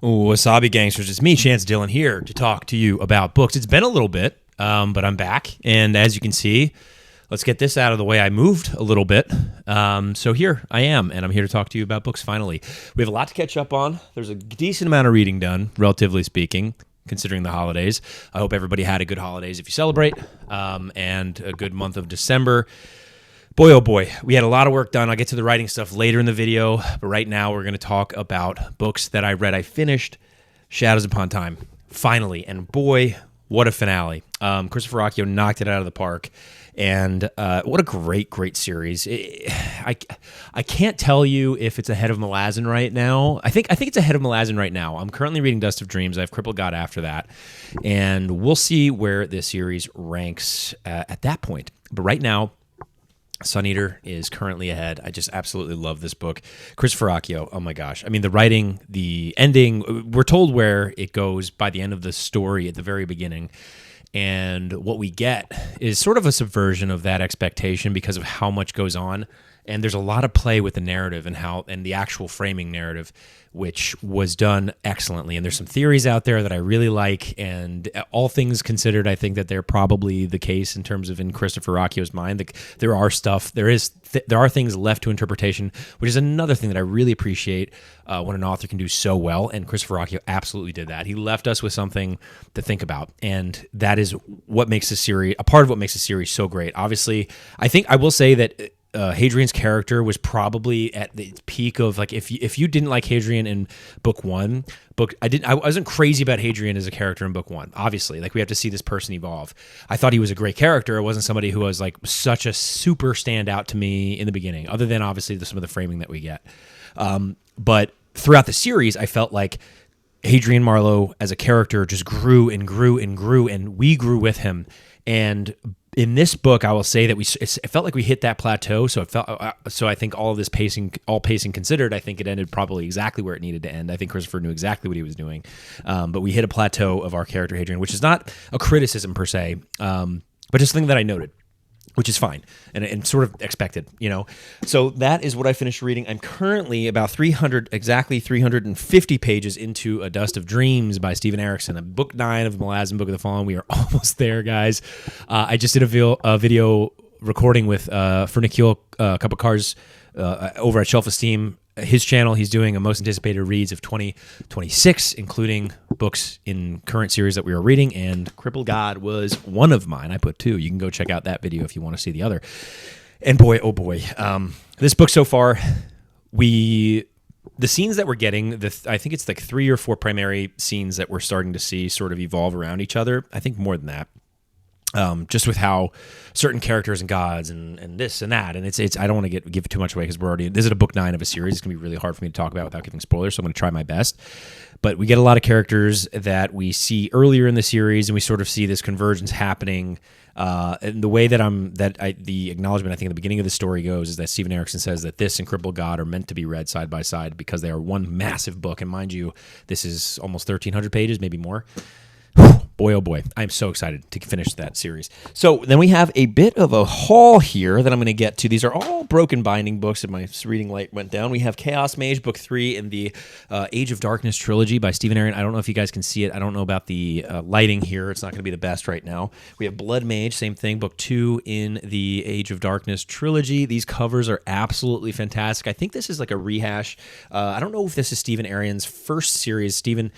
Wasabi Gangsters, it's me, Chance Dillon, here to talk to you about books. It's been a little bit, but I'm back, and as you can see, let's get this out of the way. I moved a little bit, so here I am, and I'm here to talk to you about books finally. We have a lot to catch up on. There's a decent amount of reading done, relatively speaking, considering the holidays. I hope everybody had a good holidays if you celebrate, and a good month of December. Boy, oh boy, we had a lot of work done. I'll get to the writing stuff later in the video, but right now we're going to talk about books that I read. I finished Shadows Upon Time, finally, and boy, what a finale. Christopher Ruocchio knocked it out of the park, and what a great series. I can't tell you if it's ahead of Malazan right now. I think it's ahead of Malazan right now. I'm currently reading Dust of Dreams. I have Crippled God after that, and we'll see where this series ranks at that point. But right now, Sun Eater is currently ahead. I just absolutely love this book. Christopher Ruocchio, oh my gosh. I mean, the writing, the ending, we're told where it goes by the end of the story at the very beginning. And what we get is sort of a subversion of that expectation because of how much goes on. And there's a lot of play with the narrative and the actual framing narrative, which was done excellently. And there's some theories out there that I really like. And all things considered, I think that they're probably the case in terms of in Christopher Ruocchio's mind. There are things left to interpretation, which is another thing that I really appreciate when an author can do so well. And Christopher Ruocchio absolutely did that. He left us with something to think about, and that is what makes this series a part of what makes the series so great. Obviously, I will say that Hadrian's character was probably at the peak of, like, if you didn't like Hadrian in book one, I wasn't crazy about Hadrian as a character in book one. Obviously, like, we have to see this person evolve. I thought he was a great character. It wasn't somebody who was like such a super standout to me in the beginning, other than obviously some of the framing that we get. But throughout the series, I felt like Hadrian Marlowe as a character just grew and grew and grew, and we grew with him. And in this book, I will say that it felt like we hit that plateau. So I think all of this pacing considered, I think it ended probably exactly where it needed to end. I think Christopher knew exactly what he was doing, but we hit a plateau of our character Hadrian, which is not a criticism per se, but just something that I noted, which is fine and sort of expected, you know. So that is what I finished reading. I'm currently about 350 pages into A Dust of Dreams by Steven Erikson, a book 9 of Malazan Book of the Fallen. We are almost there, guys. I just did a video recording with for Nikhil Kapakars over at Shelf Esteem. His channel, he's doing a most anticipated reads of 2026, including books in current series that we were reading, and Crippled God was one of mine. I put 2. You can go check out that video if you want to see the other. And boy, oh boy, this book so far, the scenes that we're getting, I think it's like 3 or 4 primary scenes that we're starting to see sort of evolve around each other. I think more than that. Just with how certain characters and gods and this and that, and it's I don't want to give too much away because this is a book 9 of a series. It's gonna be really hard for me to talk about without giving spoilers, so I'm gonna try my best. But we get a lot of characters that we see earlier in the series, and we sort of see this convergence happening. And the way that the acknowledgement I think at the beginning of the story goes is that Steven Erikson says that this and Crippled God are meant to be read side by side because they are one massive book. And mind you, this is almost 1,300 pages, maybe more. Boy, oh boy, I'm so excited to finish that series. So then we have a bit of a haul here that I'm going to get to. These are all broken binding books, and my reading light went down. We have Chaos Mage, Book 3 in the Age of Darkness trilogy by Steven Aaron. I don't know if you guys can see it. I don't know about the lighting here. It's not going to be the best right now. We have Blood Mage, same thing, Book 2 in the Age of Darkness trilogy. These covers are absolutely fantastic. I think this is like a rehash. I don't know if this is Steven Aaron's first series. Steven,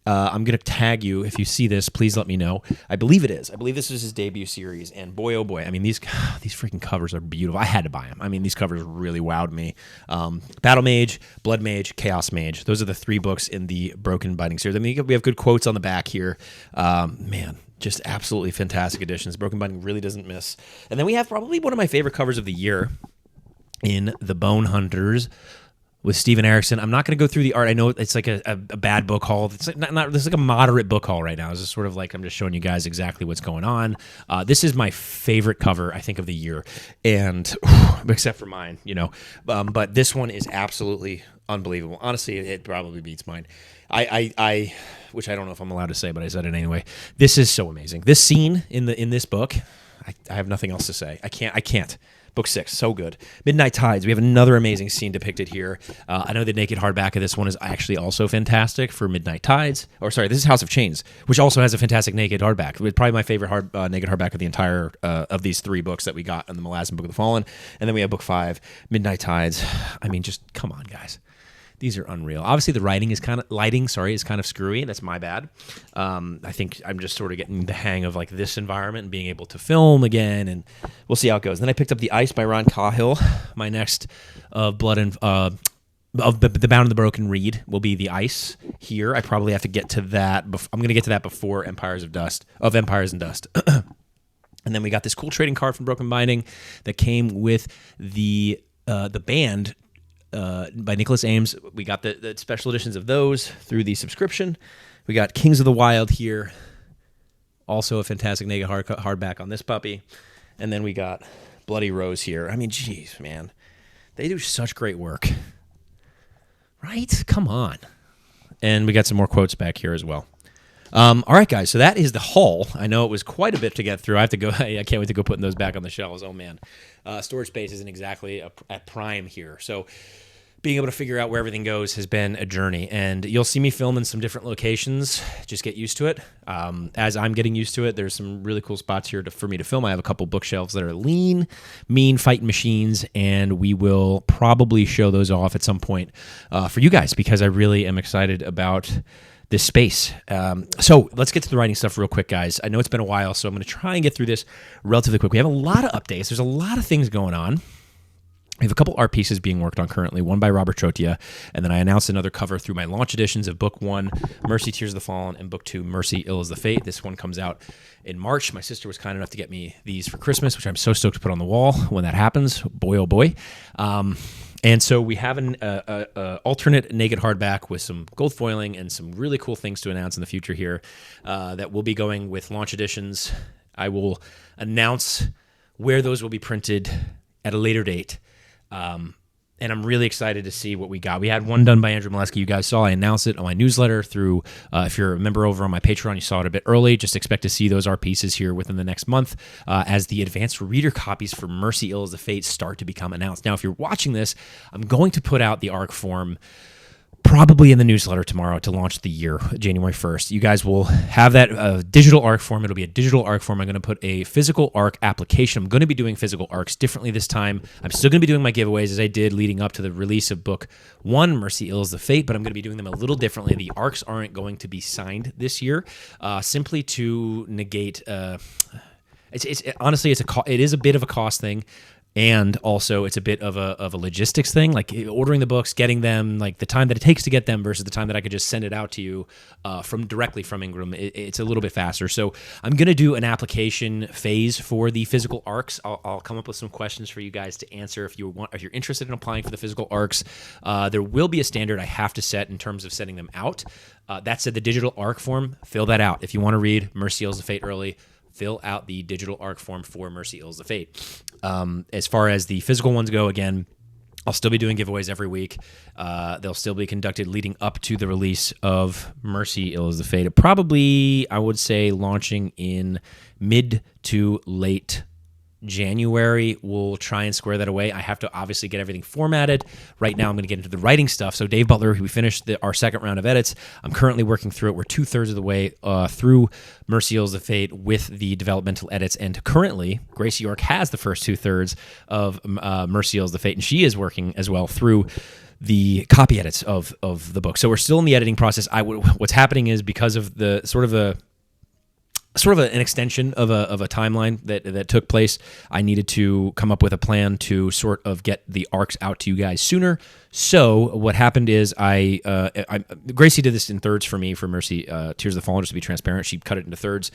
I'm going to tag you. If you see this, please let me know. I believe it is. I believe this is his debut series. And boy, oh boy, I mean, these freaking covers are beautiful. I had to buy them. I mean, these covers really wowed me. Battle Mage, Blood Mage, Chaos Mage. Those are the 3 books in the Broken Binding series. I mean, we have good quotes on the back here. Man, just absolutely fantastic editions. Broken Binding really doesn't miss. And then we have probably one of my favorite covers of the year in The Bone Hunters with Steven Erikson. I'm not going to go through the art. I know it's like a bad book haul. It's like this is like a moderate book haul right now. It's just sort of like I'm just showing you guys exactly what's going on. This is my favorite cover, I think, of the year, and except for mine, you know. But this one is absolutely unbelievable. Honestly, it probably beats mine. I which I don't know if I'm allowed to say, but I said it anyway. This is so amazing. This scene in this book, I have nothing else to say. I can't. Book 6, so good. Midnight Tides, we have another amazing scene depicted here. I know the naked hardback of this one is actually also fantastic for Midnight Tides. Or sorry, this is House of Chains, which also has a fantastic naked hardback. It's probably my favorite naked hardback of the entire of these 3 books that we got in the Malazan Book of the Fallen. And then we have Book 5, Midnight Tides. I mean, just come on, guys. These are unreal. Obviously, the lighting is kind of screwy. That's my bad. I think I'm just sort of getting the hang of like this environment and being able to film again, and we'll see how it goes. Then I picked up The Ice by Ron Cahill. My next Blood and of the Bound and the Broken read will be The Ice here. I probably have to get to that. I'm going to get to that before Empires and Dust. And then we got this cool trading card from Broken Binding that came with the band. By Nicholas Ames. We got the special editions of those through the subscription. We got Kings of the Wild here. Also a fantastic naked hardback on this puppy. And then we got Bloody Rose here. I mean, geez, man. They do such great work. Right? Come on. And we got some more quotes back here as well. All right, guys. So that is the haul. I know it was quite a bit to get through. I can't wait to go putting those back on the shelves. Oh, man. Storage space isn't exactly at prime here. So being able to figure out where everything goes has been a journey. And you'll see me film in some different locations. Just get used to it. As I'm getting used to it, there's some really cool spots here for me to film. I have a couple bookshelves that are lean, mean fighting machines, and we will probably show those off at some point for you guys because I really am excited about this space. So let's get to the writing stuff real quick, guys. I know it's been a while, so I'm going to try and get through this relatively quick. We have a lot of updates. There's a lot of things going on. We have a couple art pieces being worked on currently, one by Robert Chotia, and then I announced another cover through my launch editions of Book 1, Mercy, Tears of the Fallen, and Book 2, Mercy, Ill is the Fate. This one comes out in March. My sister was kind enough to get me these for Christmas, which I'm so stoked to put on the wall when that happens. Boy, oh boy. And so we have an alternate naked hardback with some gold foiling and some really cool things to announce in the future here that will be going with launch editions. I will announce where those will be printed at a later date. And I'm really excited to see what we got. We had one done by Andrew Molesky. You guys saw I announced it on my newsletter through, if you're a member over on my Patreon, you saw it a bit early. Just expect to see those art pieces here within the next month as the advanced reader copies for Mercy, Ill is the Fate start to become announced. Now, if you're watching this, I'm going to put out the ARC form probably in the newsletter tomorrow to launch the year, January 1st. You guys will have that digital ARC form. It'll be a digital ARC form. I'm going to put a physical ARC application. I'm going to be doing physical ARCs differently this time. I'm still going to be doing my giveaways as I did leading up to the release of Book 1, Mercy, Ill is the Fate, but I'm going to be doing them a little differently. The ARCs aren't going to be signed this year, simply to negate... Honestly, it is a bit of a cost thing. And also, it's a bit of a logistics thing, like ordering the books, getting them, like the time that it takes to get them versus the time that I could just send it out to you directly from Ingram. It's a little bit faster. So I'm going to do an application phase for the physical ARCs. I'll come up with some questions for you guys to answer if you're interested in applying for the physical ARCs. There will be a standard I have to set in terms of setting them out. That said, the digital ARC form, fill that out. If you want to read Mercy, Ill is the Fate early, fill out the digital ARC form for Mercy, Ill is the Fate. As far as the physical ones go, again, I'll still be doing giveaways every week. They'll still be conducted leading up to the release of Mercy, Ill is the Fate. Probably, I would say, launching in mid to late January. We'll try and square that away. I have to obviously get everything formatted. Right now, I'm going to get into the writing stuff. So Dave Butler, we finished our second round of edits. I'm currently working through it. We're 2/3 of the way through Mercy, Ill is the Fate with the developmental edits. And currently, Gracie York has the first 2/3 of Mercy, Ill is the Fate, and she is working as well through the copy edits of the book. So we're still in the editing process. What's happening is because of the sort of an extension of a timeline that took place, I needed to come up with a plan to sort of get the ARCs out to you guys sooner. So what happened is Gracie did this in thirds for me for Mercy, Tears of the Fallen, just to be transparent. She cut it into thirds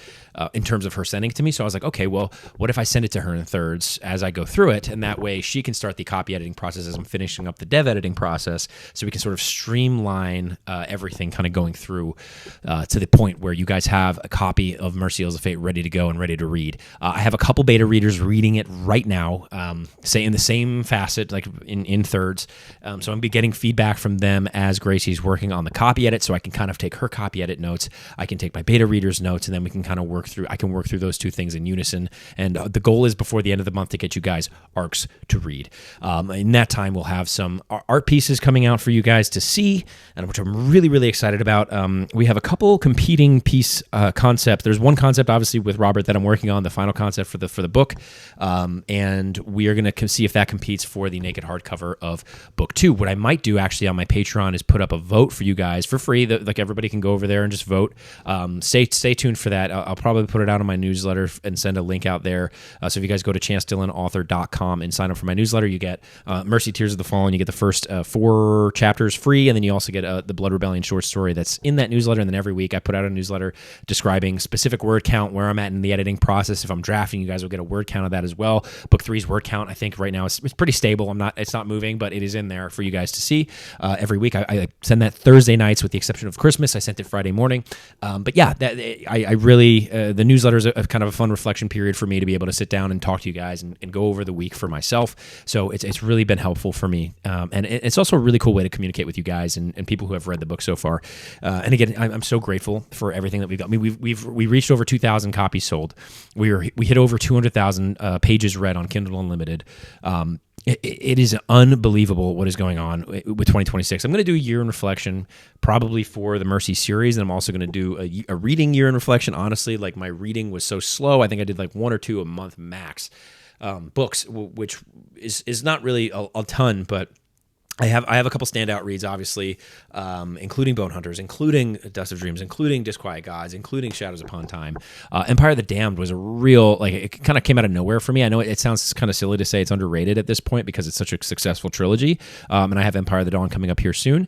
in terms of her sending it to me. So I was like, okay, well, what if I send it to her in thirds as I go through it? And that way she can start the copy editing process as I'm finishing up the dev editing process, so we can sort of streamline everything kind of going through to the point where you guys have a copy of Mercy, Seals of Fate ready to go and ready to read. I have a couple beta readers reading it right now, say in the same facet, like in thirds. So I'm going to be getting feedback from them as Gracie's working on the copy edit, so I can kind of take her copy edit notes. I can take my beta reader's notes, and then we can kind of work through those two things in unison. And the goal is before the end of the month to get you guys arcs to read. In that time, we'll have some art pieces coming out for you guys to see, and which I'm really, really excited about. We have a couple competing piece concepts. There's one concept, obviously, with Robert that I'm working on, the final concept for the book, and we are going to see if that competes for the naked hardcover of book 2. What I might do actually on my Patreon is put up a vote for you guys for free. Like everybody can go over there and just vote. Stay tuned for that. I'll probably put it out on my newsletter and send a link out there. So if you guys go to chancedillonauthor.com and sign up for my newsletter, you get Mercy Tears of the Fallen. You get the first 4 chapters free, and then you also get the Blood Rebellion short story that's in that newsletter. And then every week I put out a newsletter describing specific word count, where I'm at in the editing process. If I'm drafting, you guys will get a word count of that as well. Book 3's word count, I think right now it's pretty stable. It's not moving, but it is in there for you guys to see every week. I send that Thursday nights, with the exception of Christmas. I sent it Friday morning. But yeah, I really the newsletter is a kind of a fun reflection period for me to be able to sit down and talk to you guys and go over the week for myself. So it's really been helpful for me, and it's also a really cool way to communicate with you guys and people who have read the book so far. And again, I'm so grateful for everything that we've got. I mean, we reached over 2,000 copies sold. We hit over 200,000 pages read on Kindle Unlimited. It is unbelievable what is going on with 2026. I'm going to do a year in reflection, probably for the Mercy series, and I'm also going to do a reading year in reflection. Honestly, like my reading was so slow. I think I did like 1 or 2 a month max books, which is not really a ton, but I have a couple standout reads, obviously, including Bone Hunters, including Dust of Dreams, including Disquiet Gods, including Shadows Upon Time. Empire of the Damned was a real, like, it kind of came out of nowhere for me. I know it sounds kind of silly to say it's underrated at this point because it's such a successful trilogy, and I have Empire of the Dawn coming up here soon.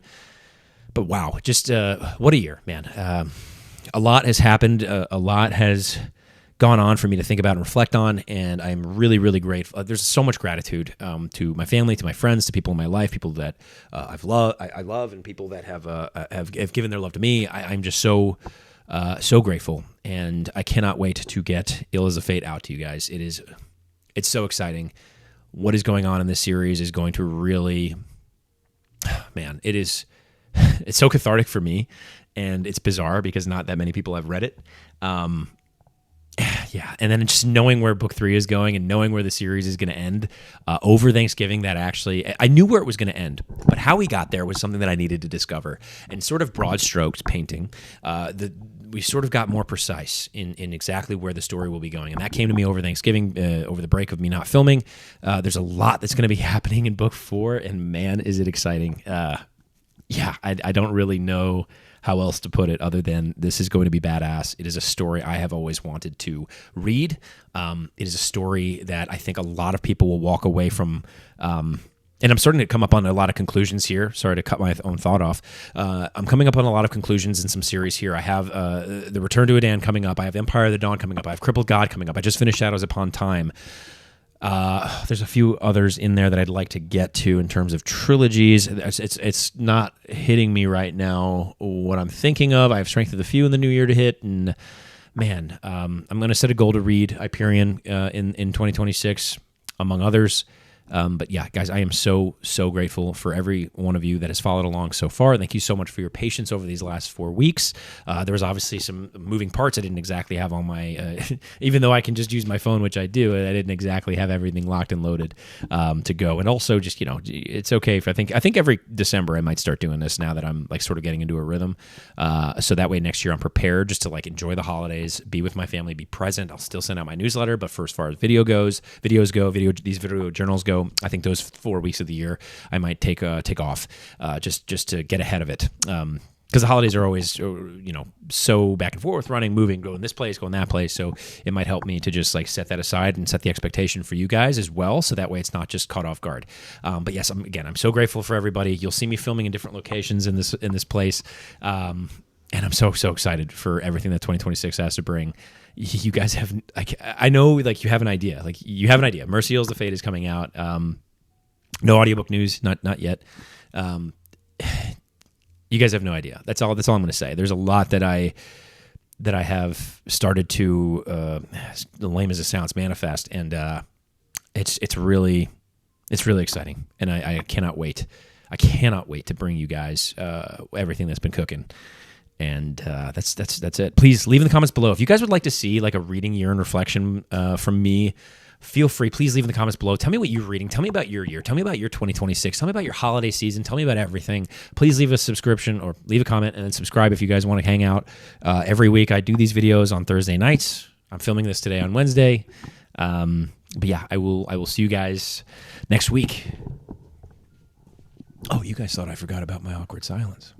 But wow, just what a year, man. A lot has happened. A lot has gone on for me to think about and reflect on, and I'm really, really grateful. There's so much gratitude to my family, to my friends, to people in my life, people that I love, and people that have given their love to me. I'm just so grateful, and I cannot wait to get Ill as a Fate out to you guys. It's so exciting. What is going on in this series is going to really, man, it's so cathartic for me, and it's bizarre because not that many people have read it. Yeah, and then just knowing where book 3 is going and knowing where the series is going to end over Thanksgiving, that actually, I knew where it was going to end, but how we got there was something that I needed to discover. And sort of broad strokes painting, we sort of got more precise in exactly where the story will be going. And that came to me over Thanksgiving, over the break of me not filming. There's a lot that's going to be happening in book 4, and man, is it exciting. Yeah, I don't really know how else to put it other than this is going to be badass. It is a story I have always wanted to read. It is a story that I think a lot of people will walk away from. And I'm starting to come up on a lot of conclusions here. Sorry to cut my own thought off. I'm coming up on a lot of conclusions in some series here. I have The Return to Edan coming up. I have Empire of the Dawn coming up. I have Crippled God coming up. I just finished Shadows Upon Time. There's a few others in there that I'd like to get to in terms of trilogies. It's not hitting me right now what I'm thinking of. I have Strength of the Few in the new year to hit, and man, I'm going to set a goal to read Hyperion in 2026, among others. But yeah, guys, I am so grateful for every one of you that has followed along so far. Thank you so much for your patience over these last 4 weeks. There was obviously some moving parts I didn't exactly have on my, even though I can just use my phone, which I do, I didn't exactly have everything locked and loaded to go. And also just, it's okay if I think every December I might start doing this now that I'm like sort of getting into a rhythm. So that way next year I'm prepared just to like enjoy the holidays, be with my family, be present. I'll still send out my newsletter, but for as far as videos go, these video journals go, I think those 4 weeks of the year I might take off just to get ahead of it. Because the holidays are always, so back and forth, running, moving, going this place, going that place. So it might help me to just like set that aside and set the expectation for you guys as well. So that way it's not just caught off guard. But yes, I'm so grateful for everybody. You'll see me filming in different locations in this place. And I'm so excited for everything that 2026 has to bring. You guys have, I know, like you have an idea. Like you have an idea. Mercy Heals the Fate is coming out. No audiobook news, not yet. You guys have no idea. That's all I'm going to say. There's a lot that that I have started to, the lame as it sounds, manifest, and it's really exciting, and I cannot wait. I cannot wait to bring you guys everything that's been cooking. And that's it. Please leave in the comments below if you guys would like to see like a reading year in reflection from me. Feel free. Please leave in the comments below. Tell me what you're reading. Tell me about your year. Tell me about your 2026. Tell me about your holiday season. Tell me about everything. Please leave a subscription or leave a comment and then subscribe if you guys want to hang out. Every week I do these videos on Thursday nights. I'm filming this today on Wednesday. But yeah, I will see you guys next week. Oh, you guys thought I forgot about my awkward silence.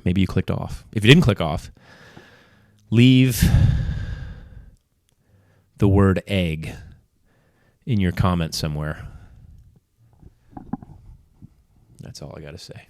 Maybe you clicked off. If you didn't click off, leave the word egg in your comment somewhere. That's all I got to say.